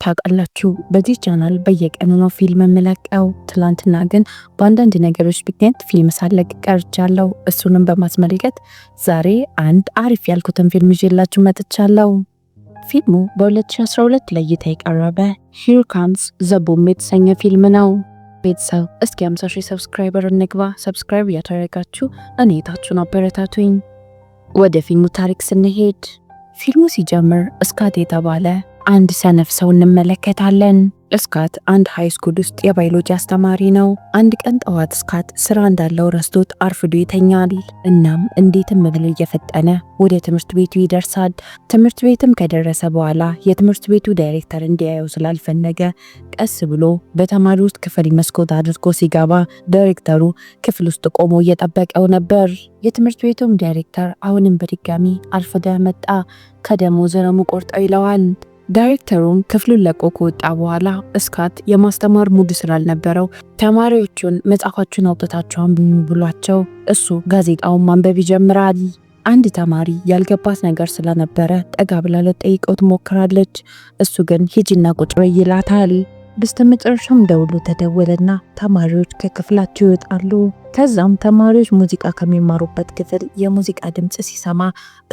ታውቃላችሁ በዚህ ቻናል በየቀኑ ነው ፊልም የምለቀው። ትላንትና ግን በአንዳንድ ነገሮች ምክንያት ፊልም ሳለቅ ቀርቻለሁ። እሱንም በማስመልከት ዛሬ አንድ አሪፍ ያልኩትን ፊልም ይዤላችሁ መጥቻለሁ። ፊልሙ በ2012 ለእይታ የቀረበ ሂር ካምስ ዘ ቡም የተሰኘ ፊልም ነው። ቤተሰብ እስኪ 50,000 ሰብስክራይበር እንግባ። ሰብስክራይብ እያደረጋችሁ እኔ ታችሁን አበረታቱኝ። ወደ ፊልሙ ታሪክ ስንሄድ ፊልሙ ሲጀምር ስካት የተባለ አንድ ሰነፍ ሰው እንመለከታለን። ስካት አንድ ሃይ ስኩል ውስጥ የባዮሎጂ አስተማሪ ነው። አንድ ቀን ጠዋት ስካት ስራ እንዳለው ረስቶት አርፍዶ ይተኛል። እናም እንዴትም ብሎ እየፈጠነ ወደ ትምህርት ቤቱ ይደርሳል። ትምህርት ቤትም ከደረሰ በኋላ የትምህርት ቤቱ ዳይሬክተር እንዲያየው ስላልፈለገ ቀስ ብሎ በተማሪዎች ክፍል መስኮት አድርጎ ሲገባ ዳይሬክተሩ ክፍል ውስጥ ቆሞ እየጠበቀው ነበር። የትምህርት ቤቱም ዳይሬክተር አሁንም በድጋሚ አርፍዶ መጣ፣ ከደሞዝ ነው ቆርጠው ይለዋል። ዳይሬክተሩም ክፍሉን ለቆ ከወጣ በኋላ ስካት የማስተማር ሙድ ስላልነበረው ተማሪዎቹን መጽሐፋችሁን አውጥታችሁ አንብቡ ብሏቸው እሱ ጋዜጣውን ማንበብ ይጀምራል። አንድ ተማሪ ያልገባት ነገር ስለነበረ ጠጋ ብላ ልትጠይቀው ትሞክራለች። እሱ ግን ሂጂና ቁጭ በይ ይላታል። በስተመጨረሻም ደውሎ ተደወለና ተማሪዎች ከክፍላቸው ይወጣሉ። ከዛም ተማሪዎች ሙዚቃ ከሚማሩበት ክፍል የሙዚቃ ድምጽ ሲሰማ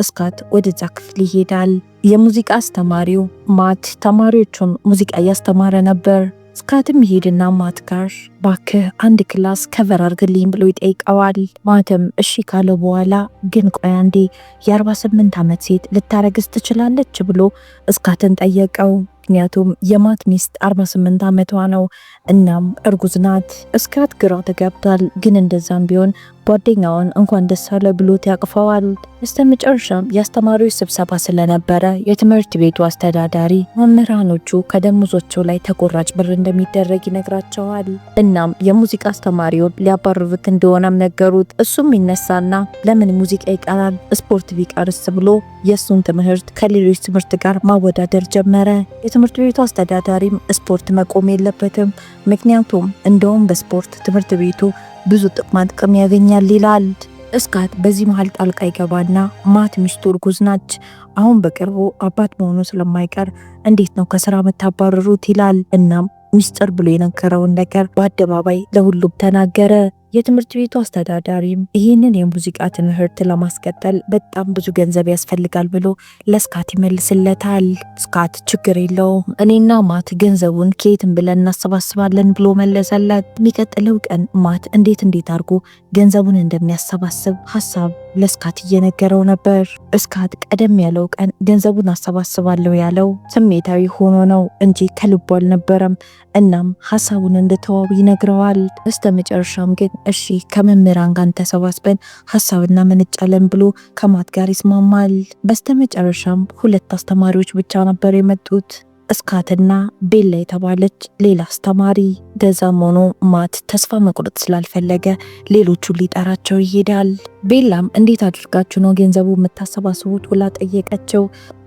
ስካት ወደዛ ክፍል ይሄዳል። የሙዚቃ አስተማሪው ማት ተማሪዎቹን ሙዚቃ እያስተማረ ነበር። ስካትም ይሄድና ማት ጋር ባክህ አንድ ክላስ ከቨር አድርግልኝ ብሎ ይጠይቀዋል። ማትም እሺ ካለ በኋላ ግን ቆይ አንዴ የ48 ዓመት ሴት ልታረግዝ ትችላለች ብሎ ስካትን ጠየቀው። ምክንያቱም የማት ሚስት 48 ዓመቷ ነው፣ እናም እርጉዝ ናት። ስካት ግራ ተጋብቷል። ግን እንደዛም ቢሆን ጓደኛውን እንኳን ደስ አለ ብሎት ያቅፈዋል። በስተመጨረሻም የአስተማሪዎች ስብሰባ ስለነበረ የትምህርት ቤቱ አስተዳዳሪ መምህራኖቹ ከደሞዛቸው ላይ ተቆራጭ ብር እንደሚደረግ ይነግራቸዋል። እናም የሙዚቃ አስተማሪውን ሊያባርሩት እንደሆነም ነገሩት። እሱም ይነሳና ለምን ሙዚቃ ይቀራል ስፖርት ቢቀርስ ብሎ የእሱን ትምህርት ከሌሎች ትምህርት ጋር ማወዳደር ጀመረ። የትምህርት ቤቱ አስተዳዳሪም ስፖርት መቆም የለበትም፣ ምክንያቱም እንደውም በስፖርት ትምህርት ቤቱ ብዙ ጥቅም ያገኛል ይላል። ስካት በዚህ መሃል ጣልቃ ይገባና ማት ሚስቱ እርጉዝ ናች፣ አሁን በቅርቡ አባት መሆኑ ስለማይቀር እንዴት ነው ከስራ መታባረሩት ይላል። እናም ሚስጥር ብሎ የነገረውን ነገር በአደባባይ ለሁሉም ተናገረ። የትምህርት ቤቱ አስተዳዳሪም ይህንን የሙዚቃ ትምህርት ለማስቀጠል በጣም ብዙ ገንዘብ ያስፈልጋል ብሎ ለስካት ይመልስለታል። ስካት ችግር የለውም እኔና ማት ገንዘቡን ከየትም ብለን እናሰባስባለን ብሎ መለሰለት። የሚቀጥለው ቀን ማት እንዴት አድርጎ ገንዘቡን እንደሚያሰባስብ ሀሳብ ለስካት እየነገረው ነበር። ስካት ቀደም ያለው ቀን ገንዘቡን አሰባስባለሁ ያለው ስሜታዊ ሆኖ ነው እንጂ ከልቡ አልነበረም። እናም ሀሳቡን እንደተዋቡ ይነግረዋል። በስተመጨረሻም ግን እሺ ከመምህራን ጋር ተሰባስበን ሀሳብና መነጫለን ብሎ ከማት ጋር ይስማማል። በስተመጨረሻም ሁለት አስተማሪዎች ብቻ ነበር የመጡት፣ ስካትና ቤላ የተባለች ሌላ አስተማሪ። ገዛም ሆኖ ማት ተስፋ መቁረጥ ስላልፈለገ ሌሎቹ ሊጠራቸው ይሄዳል። ቤላም እንዴት አድርጋችሁ ነው ገንዘቡ የምታሰባስቡት ብላ ጠየቀችው።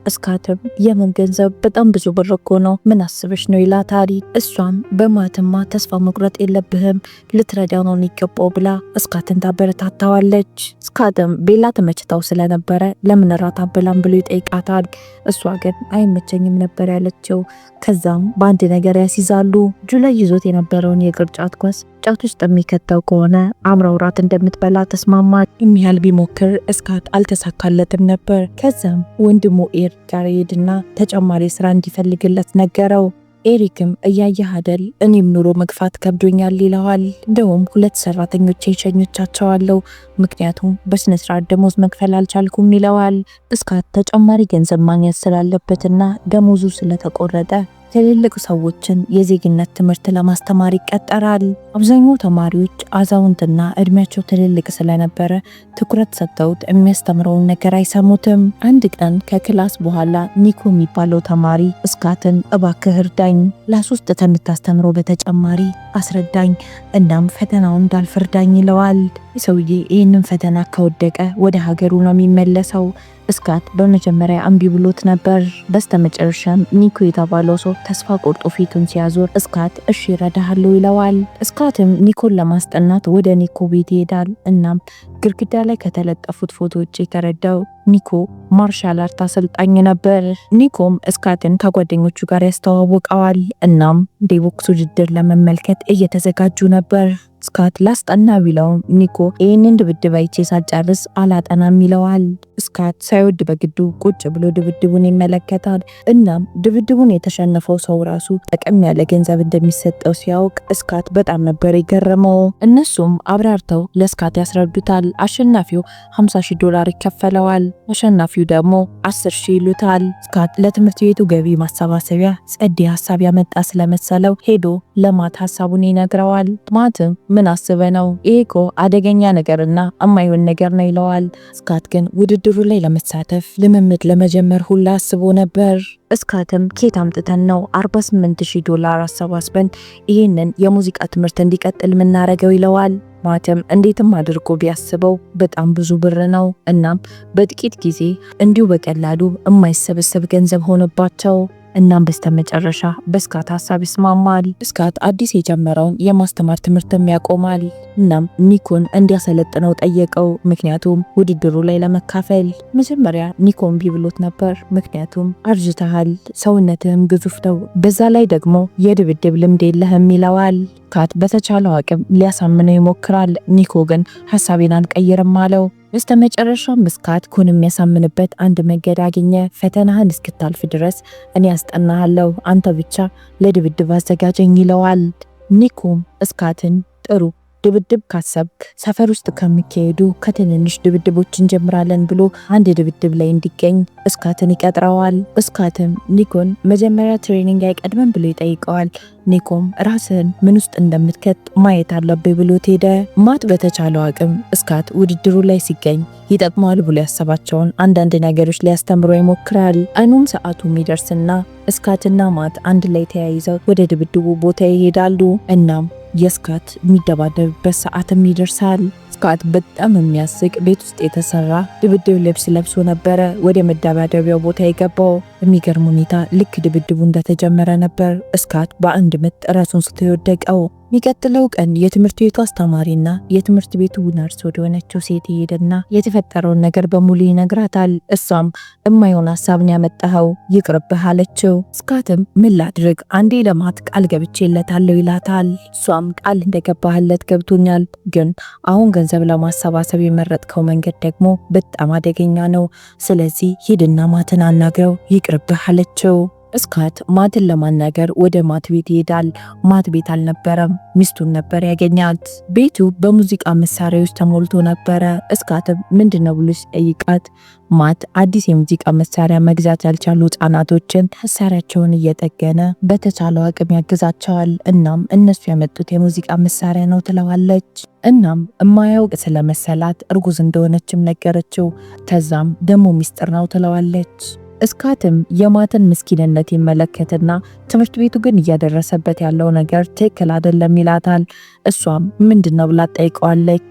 ስካትም የምን ገንዘብ በጣም ብዙ ብር እኮ ነው፣ ምን አስበሽ ነው ይላታል። እሷም በማትማ ተስፋ መቁረጥ የለብህም ልትረዳው ነው የሚገባው ብላ ስካትን ታበረታታዋለች። ስካትም ቤላ ተመችታው ስለነበረ ለምን እራት አበላም ብሎ ይጠይቃታል። እሷ ግን አይመቸኝም ነበር ያለችው። ከዛም በአንድ ነገር ያስይዛሉ። ጁላይ ይዞት የነበረውን የቅርጫት ኳስ ጫት ውስጥ የሚከተው ከሆነ አምራው ራት እንደምትበላ ተስማማ። የሚያህል ቢሞክር ስካት አልተሳካለትም ነበር። ከዛም ወንድሙ ኤሪክ ጋር ሄድና ተጨማሪ ስራ እንዲፈልግለት ነገረው። ኤሪክም እያየህ አይደል እኔም ኑሮ መግፋት ከብዶኛል ይለዋል። እንደውም 2 ሰራተኞች ሸኞቻቸዋለሁ፣ ምክንያቱም በስነስርዓት ደሞዝ መክፈል አልቻልኩም ይለዋል። ስካት ተጨማሪ ገንዘብ ማግኘት ስላለበትና ደሞዙ ስለተቆረጠ ትልልቅ ሰዎችን የዜግነት ትምህርት ለማስተማር ይቀጠራል። አብዛኛው ተማሪዎች አዛውንትና እድሜያቸው ትልልቅ ስለነበረ ትኩረት ሰጥተውት የሚያስተምረውን ነገር አይሰሙትም። አንድ ቀን ከክላስ በኋላ ኒኮ የሚባለው ተማሪ ስካትን እባክህ እርዳኝ፣ ለ3 ከምታስተምረው በተጨማሪ አስረዳኝ፣ እናም ፈተናውን እንዳልፈርዳኝ ይለዋል። ሰውዬ ይህንን ፈተና ከወደቀ ወደ ሀገሩ ነው የሚመለሰው። ስካት በመጀመሪያ እምቢ ብሎት ነበር። በስተመጨረሻም ኒኮ የተባለው ሰው ተስፋ ቆርጦ ፊቱን ሲያዞር ስካት እሺ እረዳሃለሁ ይለዋል። ስካትም ኒኮን ለማስጠናት ወደ ኒኮ ቤት ይሄዳል። እናም ግድግዳ ላይ ከተለጠፉት ፎቶዎች የተረዳው ኒኮ ማርሻል አርት አሰልጣኝ ነበር። ኒኮም ስካትን ከጓደኞቹ ጋር ያስተዋውቀዋል። እናም የቦክስ ውድድር ለመመልከት እየተዘጋጁ ነበር። ስካት ላስጠና ቢለውም ኒኮ ይህንን ድብድብ አይቼ ሳልጨርስ አላጠናም ይለዋል። ስካት ሳይወድ በግዱ ቁጭ ብሎ ድብድቡን ይመለከታል። እናም ድብድቡን የተሸነፈው ሰው ራሱ ጠቀም ያለ ገንዘብ እንደሚሰጠው ሲያውቅ ስካት በጣም ነበር የገረመው። እነሱም አብራርተው ለስካት ያስረዱታል። አሸናፊው $50,000 ይከፈለዋል፣ አሸናፊው ደግሞ 10,000 ይሉታል። ስካት ለትምህርት ቤቱ ገቢ ማሰባሰቢያ ጸዴ ሀሳብ ያመጣ ስለመሰለው ሄዶ ለማት ሀሳቡን ይነግረዋል። ማትም ምን አስበ ነው? ይሄ እኮ አደገኛ ነገርና እማይሆን ነገር ነው ይለዋል። ስካት ግን ውድድሩ ላይ ለመሳተፍ ልምምድ ለመጀመር ሁላ አስቦ ነበር። ስካትም ኬት አምጥተን ነው $48,000 አሰባስበን ይህንን የሙዚቃ ትምህርት እንዲቀጥል ምናረገው ይለዋል። ማተም እንዴትም አድርጎ ቢያስበው በጣም ብዙ ብር ነው። እናም በጥቂት ጊዜ እንዲሁ በቀላሉ የማይሰበሰብ ገንዘብ ሆነባቸው። እናም በስተመጨረሻ በስካት ሀሳብ ይስማማል። ስካት አዲስ የጀመረውን የማስተማር ትምህርትም ያቆማል። እናም ኒኮን እንዲያሰለጥነው ጠየቀው፣ ምክንያቱም ውድድሩ ላይ ለመካፈል። መጀመሪያ ኒኮን ቢብሎት ነበር፣ ምክንያቱም አርጅተሃል፣ ሰውነትህም ግዙፍ ነው፣ በዛ ላይ ደግሞ የድብድብ ልምድ የለህም ይለዋል። ስካት በተቻለው አቅም ሊያሳምነው ይሞክራል። ኒኮ ግን ሀሳቤን አልቀይርም አለው። በስተመጨረሻም ስካት ኮን የሚያሳምንበት አንድ መንገድ አገኘ። ፈተናህን እስክታልፍ ድረስ እኔ ያስጠናሃለሁ፣ አንተ ብቻ ለድብድብ አዘጋጀኝ ይለዋል። ኒኮም ስካትን ጥሩ ድብድብ ካሰብክ ሰፈር ውስጥ ከሚካሄዱ ከትንንሽ ድብድቦች እንጀምራለን ብሎ አንድ ድብድብ ላይ እንዲገኝ ስካትን ይቀጥረዋል። ስካትም ኒኮን መጀመሪያ ትሬኒንግ አይቀድምም ብሎ ይጠይቀዋል። ኒኮም ራስን ምን ውስጥ እንደምትከት ማየት አለብኝ ብሎት ሄደ። ማት በተቻለው አቅም ስካት ውድድሩ ላይ ሲገኝ ይጠቅማል ብሎ ያሰባቸውን አንዳንድ ነገሮች ሊያስተምሮ ይሞክራል። አይኑም ሰዓቱ የሚደርስና ስካትና ማት አንድ ላይ ተያይዘው ወደ ድብድቡ ቦታ ይሄዳሉ። እናም የስካት የሚደባደብበት ሰዓትም ይደርሳል። ስካት በጣም የሚያስቅ ቤት ውስጥ የተሰራ ድብድብ ልብስ ለብሶ ነበረ ወደ መደባደቢያው ቦታ የገባው። የሚገርም ሁኔታ ልክ ድብድቡ እንደተጀመረ ነበር ስካት በአንድ ምት ራሱን ስቶ የወደቀው። የሚቀጥለው ቀን የትምህርት ቤቱ አስተማሪና የትምህርት ቤቱ ነርስ ወደ ሆነችው ሴት ይሄድና የተፈጠረውን ነገር በሙሉ ይነግራታል። እሷም እማይሆን ሀሳብን ያመጣኸው ይቅርብህ አለችው። ስካትም ምን ላድርግ አንዴ ለማት ቃል ገብቼለታለሁ ይላታል። እሷም ቃል እንደገባህለት ገብቶኛል፣ ግን አሁን ገንዘብ ለማሰባሰብ የመረጥከው መንገድ ደግሞ በጣም አደገኛ ነው። ስለዚህ ሂድና ማትን አናግረው ይቅርብህ አለችው። ስካት ማትን ለማናገር ወደ ማት ቤት ይሄዳል። ማት ቤት አልነበረም፣ ሚስቱን ነበር ያገኛት። ቤቱ በሙዚቃ መሳሪያዎች ተሞልቶ ነበረ። ስካትም ምንድነው ብሎ ሲጠይቃት ማት አዲስ የሙዚቃ መሳሪያ መግዛት ያልቻሉ ህጻናቶችን መሳሪያቸውን እየጠገነ በተቻለው አቅም ያግዛቸዋል። እናም እነሱ ያመጡት የሙዚቃ መሳሪያ ነው ትለዋለች። እናም እማያውቅ ስለመሰላት እርጉዝ እንደሆነችም ነገረችው። ከዛም ደሞ ሚስጥር ነው ትለዋለች። ስካትም የማትን ምስኪንነት ይመለከትና ትምህርት ቤቱ ግን እያደረሰበት ያለው ነገር ትክክል አይደለም ይላታል። እሷም ምንድነው ብላ ጠይቀዋለች።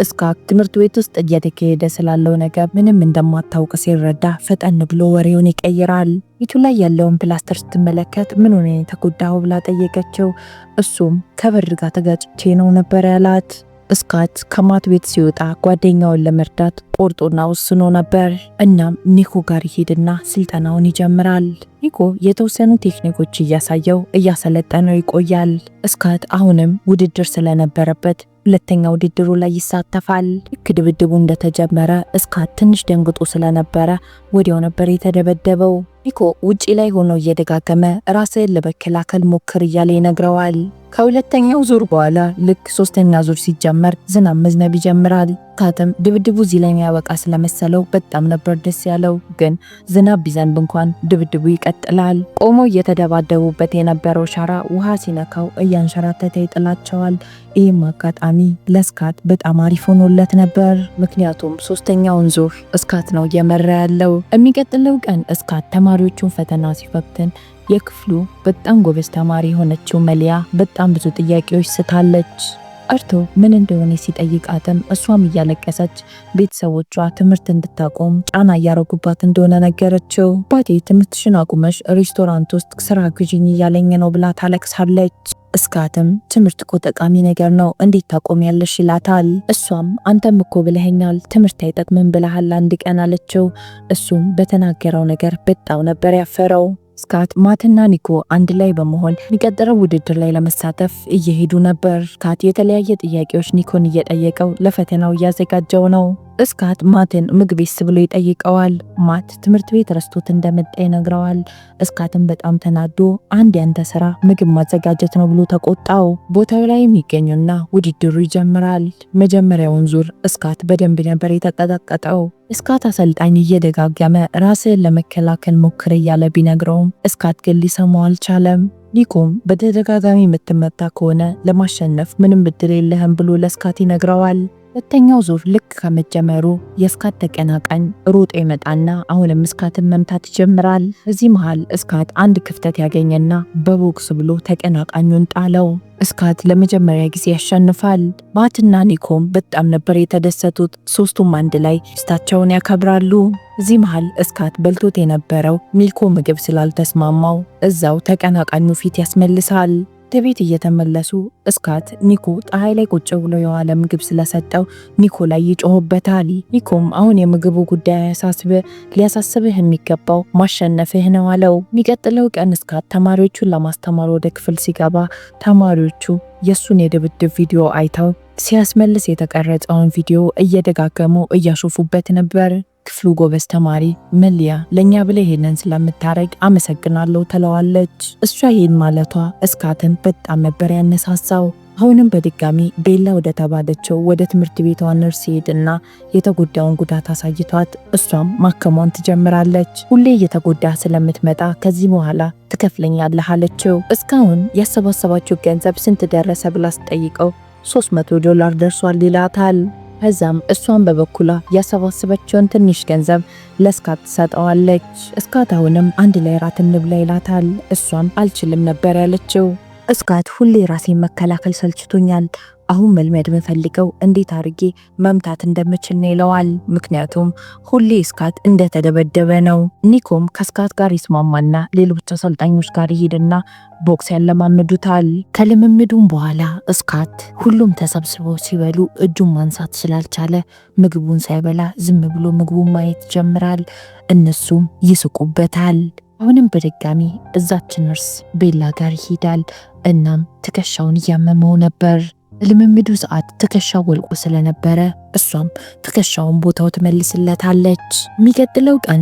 ስካት ትምህርት ቤት ውስጥ እየተካሄደ ስላለው ነገር ምንም እንደማታውቅ ሲረዳ ፈጠን ብሎ ወሬውን ይቀይራል። ፊቱ ላይ ያለውን ፕላስተር ስትመለከት ምን ሆነ የተጎዳው ብላ ጠየቀችው። እሱም ከበር ጋር ተጋጭቼ ነው ነበር ያላት። ስካት ከማት ቤት ሲወጣ ጓደኛውን ለመርዳት ቆርጦና ወስኖ ነበር። እናም ኒኮ ጋር ይሄድና ስልጠናውን ይጀምራል። ኒኮ የተወሰኑ ቴክኒኮች እያሳየው እያሰለጠነው ይቆያል። ስካት አሁንም ውድድር ስለነበረበት ሁለተኛ ውድድሩ ላይ ይሳተፋል። ልክ ድብድቡ እንደተጀመረ ስካት ትንሽ ደንግጦ ስለነበረ ወዲያው ነበር የተደበደበው። ኒኮ ውጪ ላይ ሆኖ እየደጋገመ ራስን ለመከላከል ሞክር እያለ ይነግረዋል። ከሁለተኛው ዙር በኋላ ልክ ሶስተኛ ዙር ሲጀመር ዝናብ መዝነብ ይጀምራል። ስካትም ድብድቡ እዚህ ላይ የሚያበቃ ስለመሰለው በጣም ነበር ደስ ያለው። ግን ዝናብ ቢዘንብ እንኳን ድብድቡ ይቀጥላል። ቆሞ እየተደባደቡበት የነበረው ሻራ ውሃ ሲነካው እያንሸራተተ ይጥላቸዋል። ይህም አጋጣሚ ለስካት በጣም አሪፍ ሆኖለት ነበር። ምክንያቱም ሶስተኛውን ዙር ስካት ነው እየመራ ያለው። የሚቀጥለው ቀን ስካት ተማሪዎቹን ፈተና ሲፈትን የክፍሉ በጣም ጎበዝ ተማሪ የሆነችው መሊያ በጣም ብዙ ጥያቄዎች ስታለች። አርቶ ምን እንደሆነ ሲጠይቃትም እሷም እያለቀሰች ቤተሰቦቿ ትምህርት እንድታቆም ጫና እያረጉባት እንደሆነ ነገረችው። ባቴ ትምህርትሽን አቁመሽ ሬስቶራንት ውስጥ ስራ ግዢኝ እያለኝ ነው ብላ ታለቅሳለች። እስካትም ትምህርት እኮ ጠቃሚ ነገር ነው እንዴት ታቆሚያለሽ ይላታል። እሷም አንተም እኮ ብለኸኛል ትምህርት አይጠቅምም ብለሃል አንድ ቀን አለችው። እሱም በተናገረው ነገር በጣም ነበር ያፈረው። ስካት ማትና ኒኮ አንድ ላይ በመሆን የሚቀጥለው ውድድር ላይ ለመሳተፍ እየሄዱ ነበር። ስካት የተለያየ ጥያቄዎች ኒኮን እየጠየቀው ለፈተናው እያዘጋጀው ነው። እስካት ማትን ምግቤስ ብሎ ይጠይቀዋል። ማት ትምህርት ቤት ረስቶት እንደመጣ ይነግረዋል። እስካትም በጣም ተናዶ አንድ ያንተ ስራ ምግብ ማዘጋጀት ነው ብሎ ተቆጣው። ቦታው ላይ የሚገኙና ውድድሩ ይጀምራል። መጀመሪያውን ዙር እስካት በደንብ ነበር የተቀጠቀጠው። እስካት አሰልጣኝ እየደጋገመ ራስን ለመከላከል ሞክር እያለ ቢነግረውም እስካት ግን ሊሰማው አልቻለም። ኒኮም በተደጋጋሚ የምትመታ ከሆነ ለማሸነፍ ምንም እድል የለህም ብሎ ለእስካት ይነግረዋል። ሁለተኛው ዙር ልክ ከመጀመሩ የእስካት ተቀናቃኝ ሮጦ ይመጣና አሁንም እስካትን መምታት ይጀምራል። እዚህ መሃል እስካት አንድ ክፍተት ያገኘና በቦክስ ብሎ ተቀናቃኙን ጣለው። እስካት ለመጀመሪያ ጊዜ ያሸንፋል። ማትና ኒኮም በጣም ነበር የተደሰቱት። ሶስቱም አንድ ላይ ደስታቸውን ያከብራሉ። እዚህ መሃል እስካት በልቶት የነበረው ሚልኮ ምግብ ስላልተስማማው እዛው ተቀናቃኙ ፊት ያስመልሳል። ቤት እየተመለሱ እስካት ኒኮ ፀሐይ ላይ ቁጭ ብሎ የዋለ ምግብ ስለሰጠው ኒኮ ላይ ይጮህበታል። ኒኮም አሁን የምግቡ ጉዳይ ሊያሳስብህ የሚገባው ማሸነፍህ ነው አለው። የሚቀጥለው ቀን እስካት ተማሪዎቹን ለማስተማር ወደ ክፍል ሲገባ ተማሪዎቹ የሱን የድብድብ ቪዲዮ አይተው ሲያስመልስ የተቀረጸውን ቪዲዮ እየደጋገሙ እያሾፉበት ነበር። ክፍሉ ጎበዝ ተማሪ መሊያ ለኛ ብለ ይሄንን ስለምታረግ አመሰግናለሁ ትለዋለች። እሷ ይሄን ማለቷ እስካትን በጣም ነበር ያነሳሳው። አሁንም በድጋሚ ቤላ ወደ ተባለችው ወደ ትምህርት ቤቷ ነርስ ሄድና የተጎዳውን ጉዳት አሳይቷት እሷም ማከሟን ትጀምራለች። ሁሌ እየተጎዳ ስለምትመጣ ከዚህ በኋላ ትከፍለኛለህ አለችው። እስካሁን ያሰባሰባቸው ገንዘብ ስንት ደረሰ ብላ ስጠይቀው $300 ደርሷል ይላታል። ከዛም እሷን በበኩሏ ያሰባሰበችውን ትንሽ ገንዘብ ለስካት ትሰጠዋለች። እስካት አሁንም አንድ ላይ ራት እንብላ ይላታል። እሷም አልችልም ነበር ያለችው። እስካት ሁሌ ራሴን መከላከል ሰልችቶኛል፣ አሁን መልመድ የምፈልገው እንዴት አድርጌ መምታት እንደምችል ነው ይለዋል። ምክንያቱም ሁሌ እስካት እንደተደበደበ ነው። ኒኮም ከስካት ጋር ይስማማና ሌሎች አሰልጣኞች ጋር ይሄድና ቦክስ ያለማምዱታል። ከልምምዱም በኋላ እስካት ሁሉም ተሰብስበው ሲበሉ እጁን ማንሳት ስላልቻለ ምግቡን ሳይበላ ዝም ብሎ ምግቡን ማየት ይጀምራል። እነሱም ይስቁበታል። አሁንም በድጋሚ እዛች ነርስ ቤላ ጋር ይሄዳል። እናም ትከሻውን እያመመው ነበር። ልምምዱ ሰዓት ትከሻው ወልቆ ስለነበረ እሷም ትከሻውን ቦታው ትመልስለታለች። የሚቀጥለው ቀን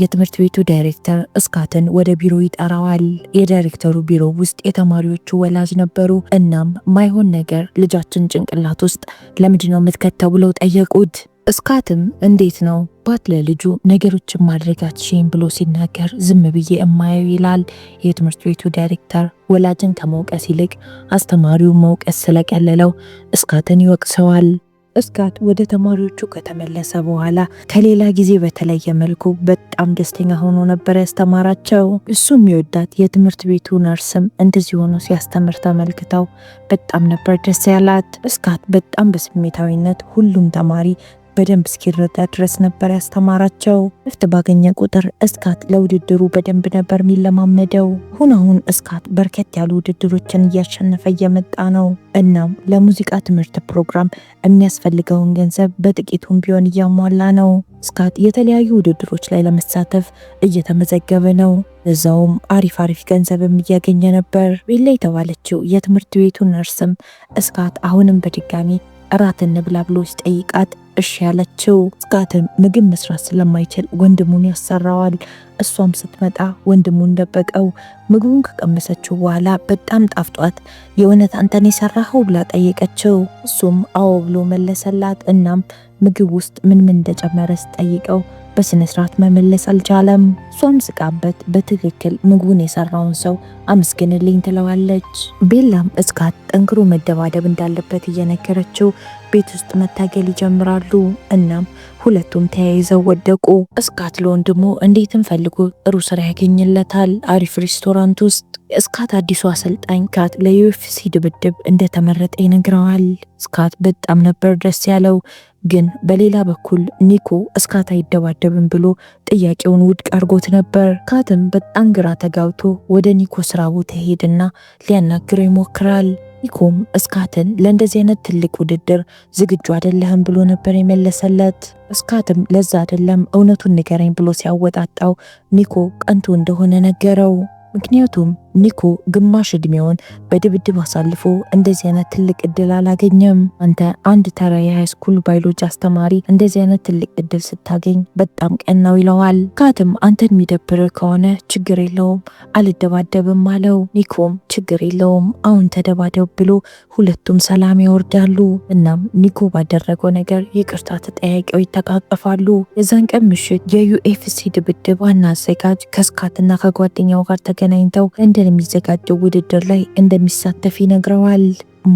የትምህርት ቤቱ ዳይሬክተር እስካትን ወደ ቢሮ ይጠራዋል። የዳይሬክተሩ ቢሮ ውስጥ የተማሪዎቹ ወላጅ ነበሩ። እናም ማይሆን ነገር ልጃችን ጭንቅላት ውስጥ ለምንድነው የምትከተው ብለው ጠየቁት። እስካትም እንዴት ነው ባት ለልጁ ነገሮችን ማድረጋችን ብሎ ሲናገር ዝም ብዬ እማየው ይላል። የትምህርት ቤቱ ዳይሬክተር ወላጅን ከመውቀስ ይልቅ አስተማሪው መውቀስ ስለቀለለው እስካትን ይወቅሰዋል። እስካት ወደ ተማሪዎቹ ከተመለሰ በኋላ ከሌላ ጊዜ በተለየ መልኩ በጣም ደስተኛ ሆኖ ነበር ያስተማራቸው። እሱ የሚወዳት የትምህርት ቤቱ ነርስም እንደዚህ ሆኖ ሲያስተምር ተመልክተው በጣም ነበር ደስ ያላት። እስካት በጣም በስሜታዊነት ሁሉም ተማሪ በደንብ እስኪረዳ ድረስ ነበር ያስተማራቸው። እፍት ባገኘ ቁጥር እስካት ለውድድሩ በደንብ ነበር የሚለማመደው። አሁን እስካት በርከት ያሉ ውድድሮችን እያሸነፈ እየመጣ ነው። እናም ለሙዚቃ ትምህርት ፕሮግራም የሚያስፈልገውን ገንዘብ በጥቂቱም ቢሆን እያሟላ ነው። እስካት የተለያዩ ውድድሮች ላይ ለመሳተፍ እየተመዘገበ ነው። እዛውም አሪፍ ገንዘብም እያገኘ ነበር። ቤላ የተባለችው የትምህርት ቤቱ ነርስም እስካት አሁንም በድጋሚ እራት እንብላ ብሎ ሲጠይቃት እሺ ያለችው። እስካትም ምግብ መስራት ስለማይችል ወንድሙን ያሰራዋል። እሷም ስትመጣ ወንድሙን ደበቀው። ምግቡን ከቀመሰችው በኋላ በጣም ጣፍጧት የእውነት አንተን የሰራኸው ብላ ጠየቀችው። እሱም አዎ ብሎ መለሰላት። እናም ምግብ ውስጥ ምን እንደጨመረ ስጠይቀው በስነ ስርዓት መመለስ አልቻለም። እሷም ስቃበት በትክክል ምግቡን የሰራውን ሰው አመስግንልኝ ትለዋለች። ቤላም እስካት ጠንክሮ መደባደብ እንዳለበት እየነገረችው ቤት ውስጥ መታገል ይጀምራሉ። እናም ሁለቱም ተያይዘው ወደቁ። እስካት ለወንድሙ እንዴትም ፈልጎ ጥሩ ስራ ያገኝለታል አሪፍ ሬስቶራንት ውስጥ። እስካት አዲሱ አሰልጣኝ ካት ለዩኤፍሲ ድብድብ እንደተመረጠ ይነግረዋል። እስካት በጣም ነበር ደስ ያለው። ግን በሌላ በኩል ኒኮ እስካት አይደባደብም ብሎ ጥያቄውን ውድቅ አድርጎት ነበር። ካትም በጣም ግራ ተጋብቶ ወደ ኒኮ ስራ ቦታ ሄድና ሊያናግረው ይሞክራል። ኒኮም እስካትን ለእንደዚህ አይነት ትልቅ ውድድር ዝግጁ አይደለህም ብሎ ነበር የመለሰለት። እስካትም ለዛ አይደለም እውነቱን ንገረኝ ብሎ ሲያወጣጣው ኒኮ ቀንቶ እንደሆነ ነገረው። ምክንያቱም ኒኮ ግማሽ እድሜውን በድብድብ አሳልፎ እንደዚህ አይነት ትልቅ እድል አላገኘም። አንተ አንድ ተራ የሃይስኩል ባዮሎጂ አስተማሪ እንደዚህ አይነት ትልቅ እድል ስታገኝ በጣም ቀናው ይለዋል። ካትም አንተን የሚደብር ከሆነ ችግር የለውም አልደባደብም አለው። ኒኮም ችግር የለውም አሁን ተደባደብ ብሎ ሁለቱም ሰላም ያወርዳሉ። እናም ኒኮ ባደረገው ነገር ይቅርታ ተጠያቂው ይተቃቀፋሉ። የዛን ቀን ምሽት የዩኤፍሲ ድብድብ ዋና አዘጋጅ ከስካትና ከጓደኛው ጋር ተገናኝተው እንደሚዘጋጀው ውድድር ላይ እንደሚሳተፍ ይነግረዋል።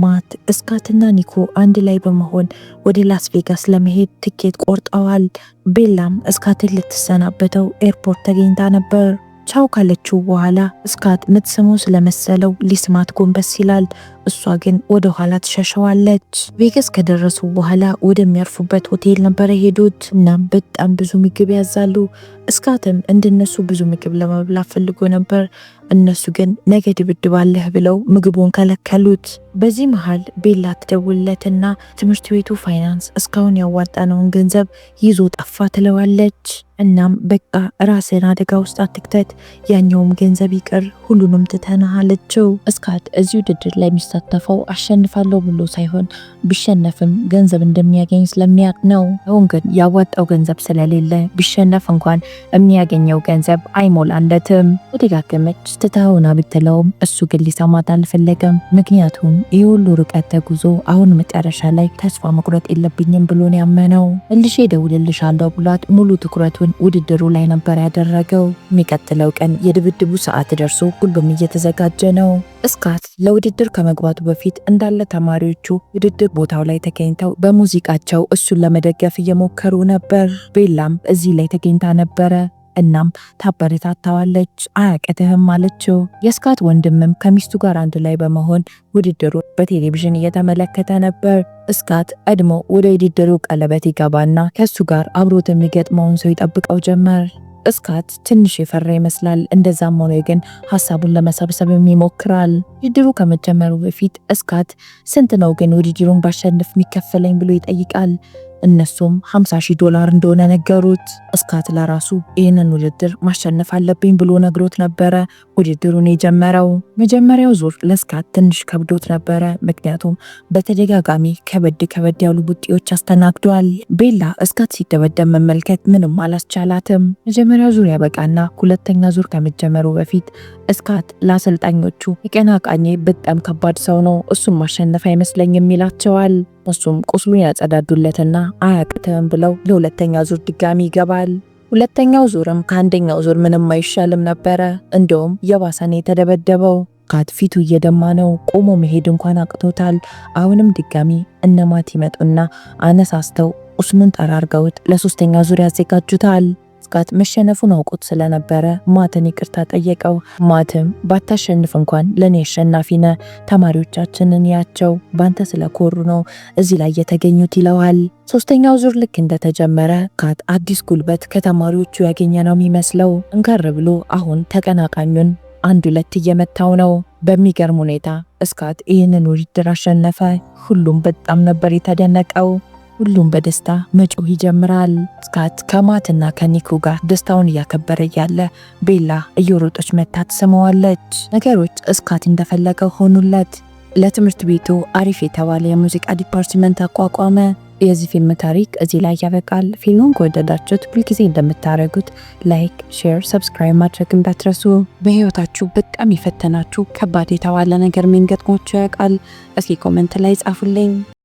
ማት እስካትና ኒኮ አንድ ላይ በመሆን ወደ ላስ ቬጋስ ለመሄድ ትኬት ቆርጠዋል። ቤላም እስካትን ልትሰናበተው ኤርፖርት ተገኝታ ነበር። ቻው ካለችው በኋላ እስካት ምትስመው ስለመሰለው ሊስማት ጎንበስ ይላል። እሷ ግን ወደ ኋላ ትሸሸዋለች። ቬጋስ ከደረሱ በኋላ ወደሚያርፉበት ሆቴል ነበር የሄዱት። እናም በጣም ብዙ ምግብ ያዛሉ። እስካትም እንደነሱ ብዙ ምግብ ለመብላት ፈልጎ ነበር። እነሱ ግን ነገ ድብድብ አለህ ብለው ምግቡን ከለከሉት። በዚህ መሃል ቤላ ትደውልለትና ትምህርት ቤቱ ፋይናንስ እስካሁን ያዋጣነውን ገንዘብ ይዞ ጠፋ ትለዋለች። እናም በቃ ራስን አደጋ ውስጥ አትክተት፣ ያኛውም ገንዘብ ይቅር፣ ሁሉንም ትተናሃለችው። እስካት እዚህ ውድድር ላይ የሚሳተፈው አሸንፋለሁ ብሎ ሳይሆን ቢሸነፍም ገንዘብ እንደሚያገኝ ስለሚያውቅ ነው። አሁን ግን ያዋጣው ገንዘብ ስለሌለ ቢሸነፍ እንኳን የሚያገኘው ገንዘብ አይሞላለትም። ተደጋገመች ትታውና ብትለውም እሱ ግን ሊሰማት አልፈለገም። ምክንያቱም ይህ ሁሉ ርቀት ተጉዞ አሁን መጨረሻ ላይ ተስፋ መቁረጥ የለብኝም ብሎ ነው ያመነው። እልሽ እደውልልሻለሁ ብሏት ሙሉ ትኩረቱን ውድድሩ ላይ ነበር ያደረገው። የሚቀጥለው ቀን የድብድቡ ሰዓት ደርሶ ሁሉም እየተዘጋጀ ነው። እስካት ለውድድር ከመግባቱ በፊት እንዳለ ተማሪዎቹ ውድድር ቦታው ላይ ተገኝተው በሙዚቃቸው እሱን ለመደገፍ እየሞከሩ ነበር። ቤላም እዚህ ላይ ተገኝታ ነበረ። እናም ታበረታታዋለች። አያቅትህም አለችው። የስካት ወንድምም ከሚስቱ ጋር አንድ ላይ በመሆን ውድድሩ በቴሌቪዥን እየተመለከተ ነበር። እስካት ቀድሞ ወደ ውድድሩ ቀለበት ይገባና ከሱ ጋር አብሮት የሚገጥመውን ሰው ይጠብቀው ጀመር። እስካት ትንሽ የፈራ ይመስላል። እንደዛም ሆኖ ግን ሀሳቡን ለመሰብሰብ ይሞክራል። ውድድሩ ከመጀመሩ በፊት እስካት ስንት ነው ግን ውድድሩን ባሸንፍ የሚከፈለኝ ብሎ ይጠይቃል። እነሱም $50,000 እንደሆነ ነገሩት። እስካት ለራሱ ይህንን ውድድር ማሸነፍ አለብኝ ብሎ ነግሮት ነበረ ውድድሩን የጀመረው። መጀመሪያው ዙር ለስካት ትንሽ ከብዶት ነበረ፣ ምክንያቱም በተደጋጋሚ ከበድ ያሉ ቡጢዎች አስተናግዷል። ቤላ እስካት ሲደበደብ መመልከት ምንም አላስቻላትም። መጀመሪያው ዙር ያበቃና ሁለተኛ ዙር ከመጀመሩ በፊት እስካት ለአሰልጣኞቹ የቀናቃኜ በጣም ከባድ ሰው ነው፣ እሱም ማሸነፍ አይመስለኝም ይላቸዋል። እሱም ቁስሉን ያጸዳዱለትና አያቅትም ብለው ለሁለተኛ ዙር ድጋሚ ይገባል። ሁለተኛው ዙርም ከአንደኛው ዙር ምንም አይሻልም ነበረ። እንደውም የባሰኔ የተደበደበው። ካት ፊቱ እየደማ ነው፣ ቆሞ መሄድ እንኳን አቅቶታል። አሁንም ድጋሚ እነማት ይመጡና አነሳስተው ቁስሉን ጠራርገውት ለሶስተኛ ዙር ያዘጋጁታል። እስካት መሸነፉን አውቆት ስለነበረ ማትን ይቅርታ ጠየቀው። ማትም ባታሸንፍ እንኳን ለኔ አሸናፊ ነህ፣ ተማሪዎቻችንን ያቸው ባንተ ስለኮሩ ነው እዚህ ላይ የተገኙት ይለዋል። ሶስተኛው ዙር ልክ እንደተጀመረ ካት አዲስ ጉልበት ከተማሪዎቹ ያገኘ ነው የሚመስለው። እንከር ብሎ አሁን ተቀናቃኙን አንድ ሁለት እየመታው ነው። በሚገርም ሁኔታ እስካት ይህንን ውድድር አሸነፈ። ሁሉም በጣም ነበር የተደነቀው። ሁሉም በደስታ መጮህ ይጀምራል። እስካት ከማትና ከኒኮ ጋር ደስታውን እያከበረ ያለ ቤላ እየሮጠች መታ ትስመዋለች። ነገሮች እስካት እንደፈለገው ሆኑለት። ለትምህርት ቤቱ አሪፍ የተባለ የሙዚቃ ዲፓርትመንት አቋቋመ። የዚህ ፊልም ታሪክ እዚህ ላይ ያበቃል። ፊልሙን ከወደዳችሁት ሁልጊዜ እንደምታደርጉት ላይክ፣ ሼር፣ ሰብስክራይብ ማድረግ እንዳትረሱ። በህይወታችሁ በጣም የፈተናችሁ ከባድ የተባለ ነገር ምን ገጥሟችሁ ያውቃል? እስኪ ኮሜንት ላይ ጻፉልኝ።